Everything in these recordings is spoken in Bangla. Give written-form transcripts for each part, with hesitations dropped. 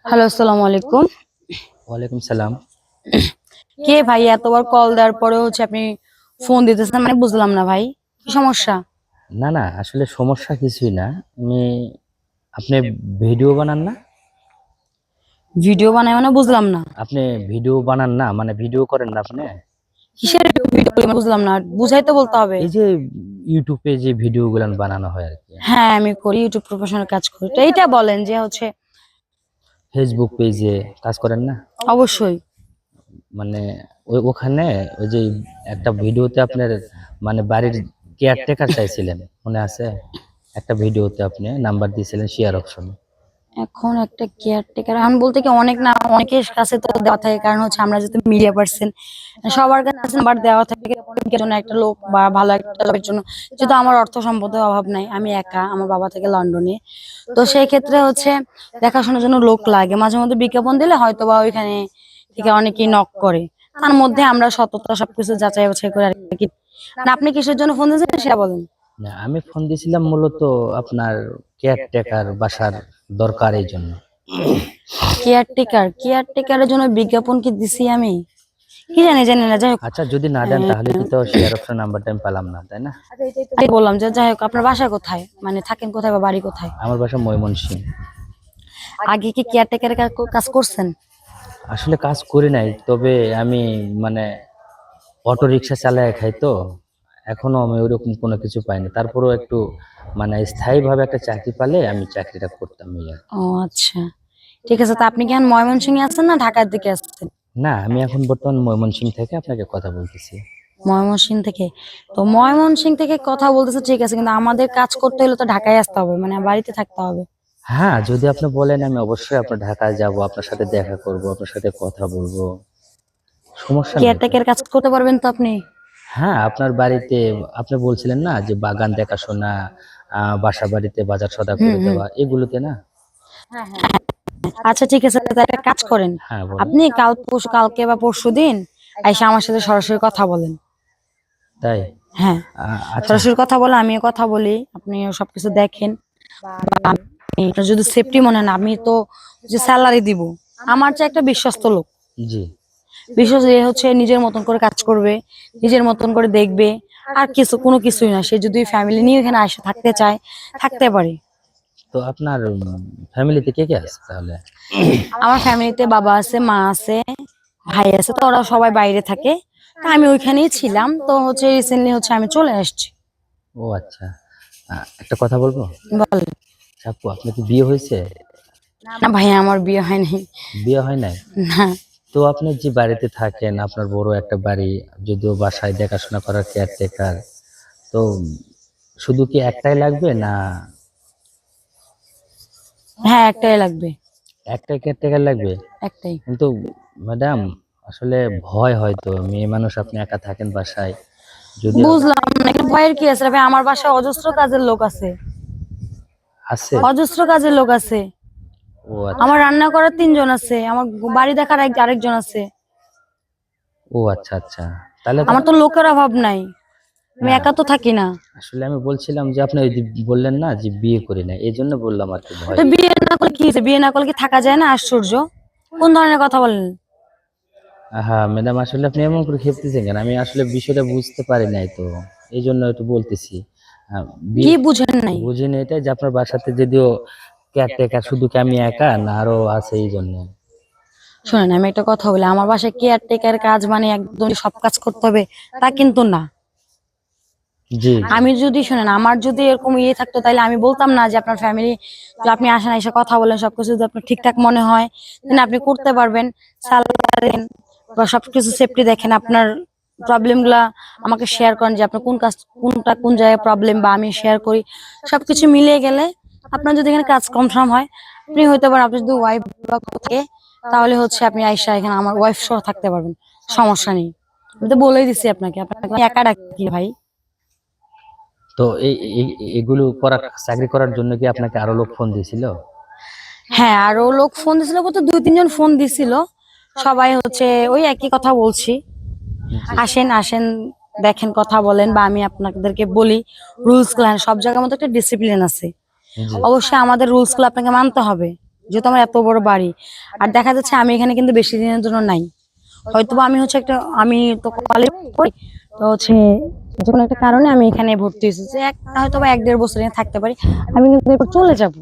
হ্যালো, আসসালামু আলাইকুম। ওয়ালাইকুম সালাম। কে ভাই এতবার কল দেওয়ার পরেও হচ্ছে আপনি ফোন দিতেছেন মানে বুঝলাম না ভাই। কি সমস্যা? না, না আসলে সমস্যা কিছুই না। আপনি ভিডিও বানান না? ভিডিও বানায় মানে বুঝলাম না। আপনি ভিডিও বানান না? মানে ভিডিও করেন না আপনি? কিসের ভিডিও বুঝলাম না। বুঝাই তো বলতে হবে। এই যে YouTube এ যে ভিডিওগুলান বানানো হয় আরকি। হ্যাঁ, আমি করি ইউটিউব প্রফেশনাল কাজ করি। তো এইটা বলেন যে হচ্ছে Facebook পেজে কাজ করেন না? অবশ্যই। মানে ওখানে ওই যে একটা ভিডিওতে আপনার মানে বাড়ির কেয়ারটেকার চাইছিলেন। মনে আছে? একটা ভিডিওতে আপনি নাম্বার দিয়েছিলেন শেয়ার অপশনে। এখন একটা কেয়ারটেকার এখন বলতে কি অনেক না অনেকের কাছে তো দেওয়া থাকে কারণ হচ্ছে আমরা যেহেতু মিডিয়া পার্সন সবার কাছে নাম্বার দেওয়া থাকে জন্য একটা লোক বা ভালো একটা লোকের জন্য যেহেতু আমার অর্থ সম্পদের অভাব নাই আমি একা আমার বাবা থেকে লন্ডনে তো সেই ক্ষেত্রে হচ্ছে দেখাশোনার জন্য লোক লাগে মাঝে মধ্যে বিজ্ঞাপন দিলে হয়তো বা ওইখানে থেকে অনেকেই নক করে তার মধ্যে আমরা সততা সবকিছু যাচাই বাছাই করে আর কি না আপনি কিসের জন্য ফোন দিয়েছেন সেটা বলেন। না, আমি ফোন দিয়েছিলাম মূলত আপনার কেয়ারটেকার বাসার দরকার এই জন্য। কেয়ারটেকারের জন্য বিজ্ঞাপন কি দিছি আমি কি জানি না যাই হোক আচ্ছা, যদি না দেন তাহলে কি তো শেয়ার অপশন নাম্বারটা আমি পেলাম না, তাই না? আমি বললাম যে যাই হোক আপনার বাসা কোথায় মানে থাকেন কোথায় বা বাড়ি কোথায়? আমার বাসা ময়মনসিংহ। আগে কি কেয়ারটেকারের কাজ করছেন? আসলে কাজ করি নাই, তবে আমি মানে অটো রিক্সা চালায় খাই তো। এখনো আমি ওইরকম কোনো কিছু পাইনি, তারপরেও একটু মানে স্থায়ীভাবে একটা চাকরি পেলে আমি চাকরিটা করতাম এই আর কি। ও আচ্ছা ঠিক আছে। তা আপনি কি এখন ময়মনসিংহে আছেন না ঢাকার দিকে আছেন? না, আমি এখন বর্তমান ময়মনসিংহ থেকে আপনাকে কথা বলতেছি। ময়মনসিংহ থেকে। তো ময়মনসিংহ থেকে কথা বলতেছে ঠিক আছে কিন্তু আমাদের কাজ করতে হলে তো ঢাকায় আসতে হবে মানে বাড়িতে থাকতে হবে। হ্যাঁ, যদি আপনি বলেন আমি অবশ্যই আপনার ঢাকায় যাব, আপনার সাথে দেখা করব, আপনার সাথে কথা বলবো, সমস্যা নাই তো। কেয়ারটেকার কাজ করতে পারবেন তো আপনি? হ্যাঁ, আপনার বাড়িতে আপনি বলছিলেন না যে বাগান দেখাশোনা, বাসা বাড়িতে বাজার সদাই হুম করে হুম। দেওয়া, এগুলো তো না? আচ্ছা ঠিক আছে তাহলে একটা কাজ করেন হ্যাঁ, বলেন। আপনি কালকে বা পরশুদিন এসে আমার সাথে সরাসরি কথা বলেন। তাই? হ্যাঁ আচ্ছা। সরাসরি কথা বলে আমিও কথা বলি আপনিও সবকিছু দেখেন বা এটা যদি সেফটি মনে হয় না আমি তো যে স্যালারি দিব আমার চেয়ে একটা বিশ্বস্ত লোক জি। বিশ্বস্ত যে হচ্ছে নিজের মতন করে কাজ করবে নিজের মতন করে দেখবে আর কিছু কোনো কিছুই না সে যদি ফ্যামিলি নিয়ে এখানে আসে থাকতে চায় থাকতে পারে। তো আপনার ফ্যামিলিতে কে আছে তাহলে? আমার ফ্যামিলিতে বাবা আছে মা আছে ভাই আছে তো ওরা সবাই বাইরে থাকে তা আমি ওইখানেই ছিলাম তো হচ্ছে রিসেন্টলি হচ্ছে আমি চলে আসছি। ও আচ্ছা। একটা কথা বলবো? বল। আপু, আপনার কি বিয়ে হয়েছে? না ভাইয়া আমার বিয়ে হয় নাই। বিয়ে হয় নাই? না তো আপনি যে বাড়িতে থাকেন, আপনার বড় একটা বাড়ি, যদিও বাসায় দেখাশোনা করার কেয়ারটেকার, তো শুধু কি একটাই লাগবে না হ্যাঁ একটাই লাগবে। একটাই কেয়ারটেকার লাগবে? একটাই। কিন্তু ম্যাডাম, আসলে ভয় হয়তো, মেয়ে মানুষ আপনি একা থাকেন বাসায়, যদি বুঝলাম না কিন্তু ভয়ের কি আছে রে ভাই আমার বাসায় অজস্র কাজের লোক আছে আছে। অজস্র কাজের লোক আছে। ও আচ্ছা। আমার রান্না করার 3 জন আছে আমার বাড়ি দেখার আরেকজন আছে। ও আচ্ছা আচ্ছা, তাহলে তো আমার তো লোকের অভাব নাই আমি না, একা তো থাকি না। আসলে আমি বলছিলাম যে আপনি ওই যে বললেন না যে বিয়ে করি না, এই জন্য বললাম আর কি, ভয়। তো বিয়ে না করলে কি হয়েছে বিয়ে না করলে কি থাকা যায় না আশ্চর্য কোন ধরনের কথা বলেন? হ্যাঁ ম্যাডাম, আসলে আপনি এমন করে খেপতেছেন কেন? আমি আসলে বিষয়টা বুঝতে পারি নাই তো, এই জন্য একটু বলতেছি। কি বিয়ে বুঝেন নাই? বুঝিনি এটা যে আপনার বাসাতে যদিও কেয়ারটেকার, শুধু কি আমি একা না আরো আছে এই জন্য? শোনেন আমি একটা কথা বলি আমার বাসায় কেয়ারটেকার কাজ মানে একদম সব কাজ করতে হবে তা কিন্তু না। জি জি। আমি যদি শোনেন আমার যদি এরকম ইয়ে থাকতো তাহলে আমি বলতাম না যে আপনার ফ্যামিলি আপনি আসেন এসে কথা বলেন সবকিছু যদি আপনার ঠিকঠাক মনে হয় দেন আপনি করতে পারবেন স্যালারি বা সবকিছু সেফটি দেখেন আপনার প্রবলেম গুলা আমাকে শেয়ার করেন যে আপনার কোন কাজ কোনটা কোন জায়গায় প্রবলেম বা আমি শেয়ার করি সবকিছু মিলিয়ে গেলে আপনার যদি এখানে কাজ কনফার্ম হয় আপনি হইতে পারেন আপনি যদি ওয়াইফ থাকে তাহলে হচ্ছে আপনি আইসা এখানে আমার ওয়াইফ সহ থাকতে পারবেন সমস্যা নেই। আমি তো বলেই দিচ্ছি আপনাকে আপনাকে একা ডাকি ভাই। তো এগুলো করার, চাকরি করার জন্য কি আপনাকে আরো লোক ফোন দিয়েছিল? হ্যাঁ আরো লোক ফোন দিছিল কত 2-3 জন ফোন দিছিল সবাই হচ্ছে ওই একই কথা বলছি জি আসেন আসেন দেখেন কথা বলেন বা আমি আপনাদেরকে বলি রুলস গুলো সব জায়গার মধ্যে একটা ডিসিপ্লিন আছে জি। অবশ্যই আমাদের রুলস গুলো আপনাকে মানতে হবে। যেহেতু আমার এত বড় বাড়ি, আর দেখা যাচ্ছে আমি এখানে কিন্তু বেশি দিনের জন্য নাই। হয়তোবা আমি হচ্ছে আমি তো কলেজ করি, তো হচ্ছে যে কোনো একটা কারণে আমি এখানে ভর্তি হয়েছি, যে হয়তো বা 1-1.5 বছর এখানে থাকতে পারি, আমি কিন্তু এরপর চলে যাব।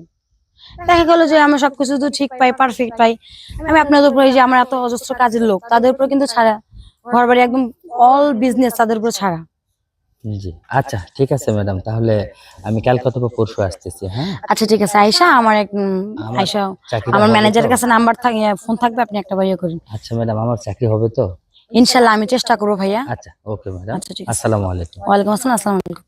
দেখা গেল যে আমি সবকিছু যদি ঠিক পাই, পারফেক্ট পাই, আমি আপনাদের উপরে, এই যে আমার এত অজস্র কাজের লোক, তাদের উপরে কিন্তু ছাড়া, ঘর বাড়ি একদম অল বিজনেস তাদের উপরে ছাড়া। জি, আচ্ছা ঠিক আছে ম্যাডাম, তাহলে আমি কালকে অথবা পরশু আসতেছি। হ্যাঁ, আচ্ছা ঠিক আছে আয়শা, আমার আমার আয়শা, চাকরিটা আমার হবে তো? ম্যানেজারের কাছে নাম্বার থাকে, ফোন থাকবে, আপনি একটা বাড়িও করেন। আচ্ছা ম্যাডাম, আমার চাকরি হবে তো? ইনশাল্লাহ আমি চেষ্টা করবো ভাইয়া। আচ্ছা, ওকে ম্যাডাম। আচ্ছা ঠিক আছে। আসসালামু আলাইকুম। ওয়ালাইকুম আসসালাম, আসসালামু আলাইকুম।